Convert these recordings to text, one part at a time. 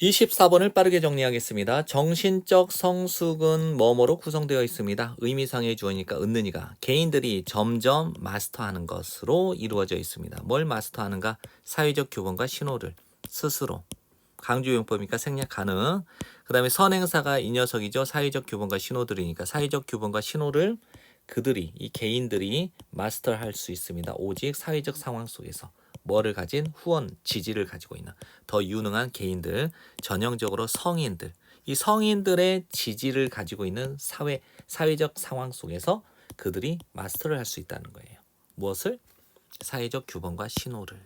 24번을 빠르게 정리하겠습니다. 정신적 성숙은 뭐뭐로 구성되어 있습니다. 의미상의 주어니까 은는이가 개인들이 점점 마스터하는 것으로 이루어져 있습니다. 뭘 마스터하는가? 사회적 규범과 신호를 스스로 강조용법이니까 생략 가능. 그 다음에 선행사가 이 녀석이죠. 사회적 규범과 신호들이니까 사회적 규범과 신호를 그들이 이 개인들이 마스터할 수 있습니다. 오직 사회적 상황 속에서 뭐를 가진 후원 지지를 가지고 있는 더 유능한 개인들, 전형적으로 성인들, 이 성인들의 지지를 가지고 있는 사회적 상황 속에서 그들이 마스터를 할 수 있다는 거예요. 무엇을? 사회적 규범과 신호를.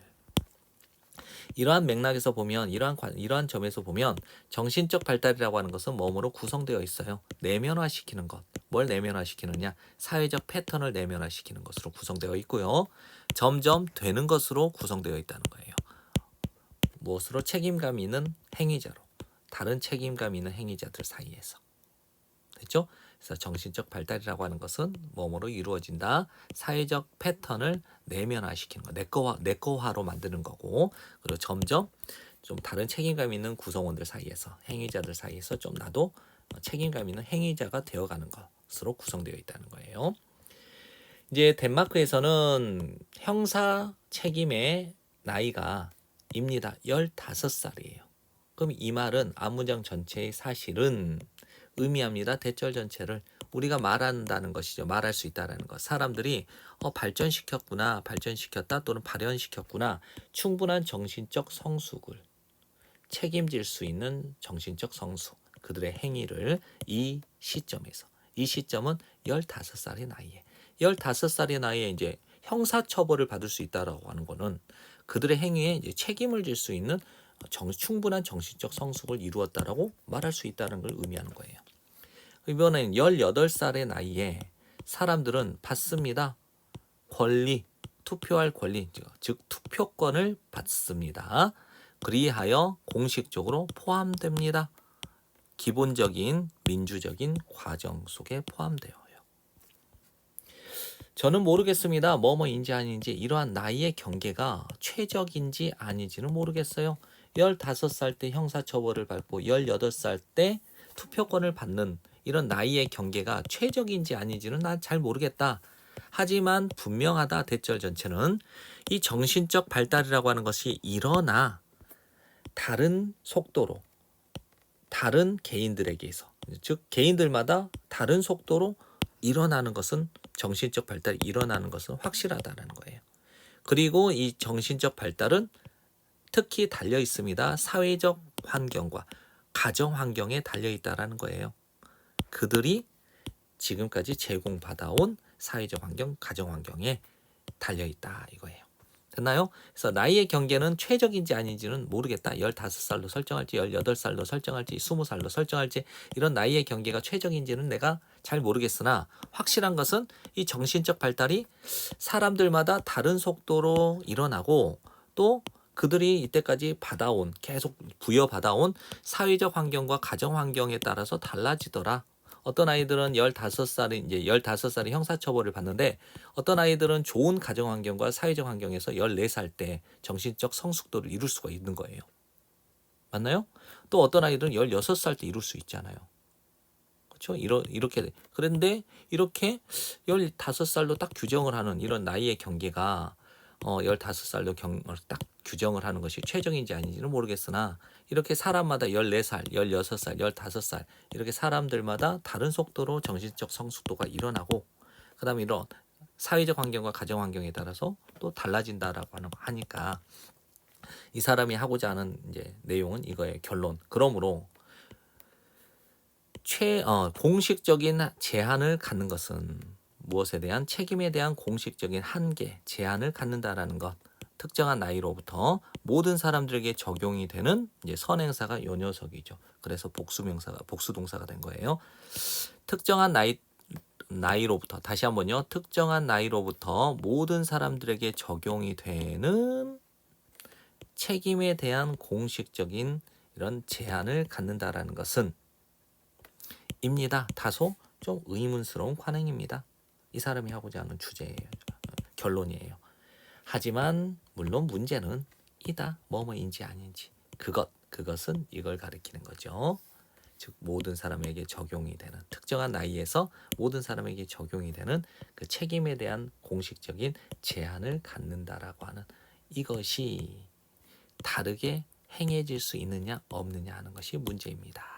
이러한 맥락에서 보면 이러한 점에서 보면 정신적 발달이라고 하는 것은 뭐뭐로 구성되어 있어요. 내면화시키는 것. 뭘 내면화시키느냐? 사회적 패턴을 내면화시키는 것으로 구성되어 있고요. 점점 되는 것으로 구성되어 있다는 거예요. 무엇으로? 책임감 있는 행위자로. 다른 책임감 있는 행위자들 사이에서. 됐죠? 그래서 정신적 발달이라고 하는 것은 뭐뭐로 이루어진다. 사회적 패턴을 내면화시키는 거, 내거화로 만드는 거고, 그리고 점점 좀 다른 책임감 있는 구성원들 사이에서, 행위자들 사이에서 좀 나도 책임감 있는 행위자가 되어가는 것으로 구성되어 있다는 거예요. 이제 덴마크에서는 형사 책임의 나이가 입니다. 15살이에요. 그럼 이 말은 앞문장 전체의 사실은 의미합니다. 대절 전체를 우리가 말한다는 것이죠. 말할 수 있다라는 것. 사람들이 발전시켰구나, 발전시켰다 또는 발현시켰구나. 충분한 정신적 성숙을 책임질 수 있는 정신적 성숙. 그들의 행위를 이 시점에서. 이 시점은 15살의 나이에. 15살의 나이에 이제 형사처벌을 받을 수 있다라고 하는 거는 그들의 행위에 이제 책임을 질 수 있는 충분한 정신적 성숙을 이루었다라고 말할 수 있다는 걸 의미하는 거예요. 이번엔 18살의 나이에 사람들은 받습니다. 권리, 투표할 권리, 즉 투표권을 받습니다. 그리하여 공식적으로 포함됩니다. 기본적인 민주적인 과정 속에 포함되어요. 저는 모르겠습니다. 뭐뭐인지 아닌지 이러한 나이의 경계가 최적인지 아닌지는 모르겠어요. 15살 때 형사처벌을 받고 18살 때 투표권을 받는 이런 나이의 경계가 최적인지 아닌지는 난 잘 모르겠다. 하지만 분명하다. 대절 전체는 이 정신적 발달이라고 하는 것이 일어나 다른 속도로 다른 개인들에게서 즉 개인들마다 다른 속도로 일어나는 것은 정신적 발달이 일어나는 것은 확실하다는 거예요. 그리고 이 정신적 발달은 특히 달려 있습니다. 사회적 환경과 가정 환경에 달려 있다라는 거예요. 그들이 지금까지 제공받아온 사회적 환경, 가정 환경에 달려 있다 이거예요. 됐나요? 그래서 나이의 경계는 최적인지 아닌지는 모르겠다. 15살로 설정할지 18살로 설정할지 20살로 설정할지 이런 나이의 경계가 최적인지는 내가 잘 모르겠으나 확실한 것은 이 정신적 발달이 사람들마다 다른 속도로 일어나고 또 그들이 이때까지 받아온 계속 부여받아온 사회적 환경과 가정 환경에 따라서 달라지더라. 어떤 아이들은 15살이 형사처벌을 받는데 어떤 아이들은 좋은 가정 환경과 사회적 환경에서 14살 때 정신적 성숙도를 이룰 수가 있는 거예요. 맞나요? 또 어떤 아이들은 16살 때 이룰 수 있잖아요. 그렇죠? 이렇게 그런데 이렇게 15살로 딱 규정을 하는 이런 나이의 경계가 15살로 딱 규정을 하는 것이 최종인지 아닌지는 모르겠으나 이렇게 사람마다 14살, 16살, 15살 이렇게 사람들마다 다른 속도로 정신적 성숙도가 일어나고 그다음에 이런 사회적 환경과 가정 환경에 따라서 또 달라진다라고 하니까 이 사람이 하고자 하는 이제 내용은 이거의 결론. 그러므로 공식적인 제한을 갖는 것은 무엇에 대한 책임에 대한 공식적인 한계, 제한을 갖는다라는 것. 특정한 나이로부터 모든 사람들에게 적용이 되는 이제 선행사가 요 녀석이죠. 그래서 복수동사가 된 거예요. 특정한 나이로부터 다시 한번요. 특정한 나이로부터 모든 사람들에게 적용이 되는 책임에 대한 공식적인 이런 제한을 갖는다라는 것은 입니다. 다소 좀 의문스러운 관행입니다. 이 사람이 하고자 하는 주제예요. 결론이에요. 하지만 물론 문제는 이다. 뭐뭐인지 아닌지 그것 그것은 이걸 가리키는 거죠. 즉 모든 사람에게 적용이 되는 특정한 나이에서 모든 사람에게 적용이 되는 그 책임에 대한 공식적인 제한을 갖는다라고 하는 이것이 다르게 행해질 수 있느냐 없느냐 하는 것이 문제입니다.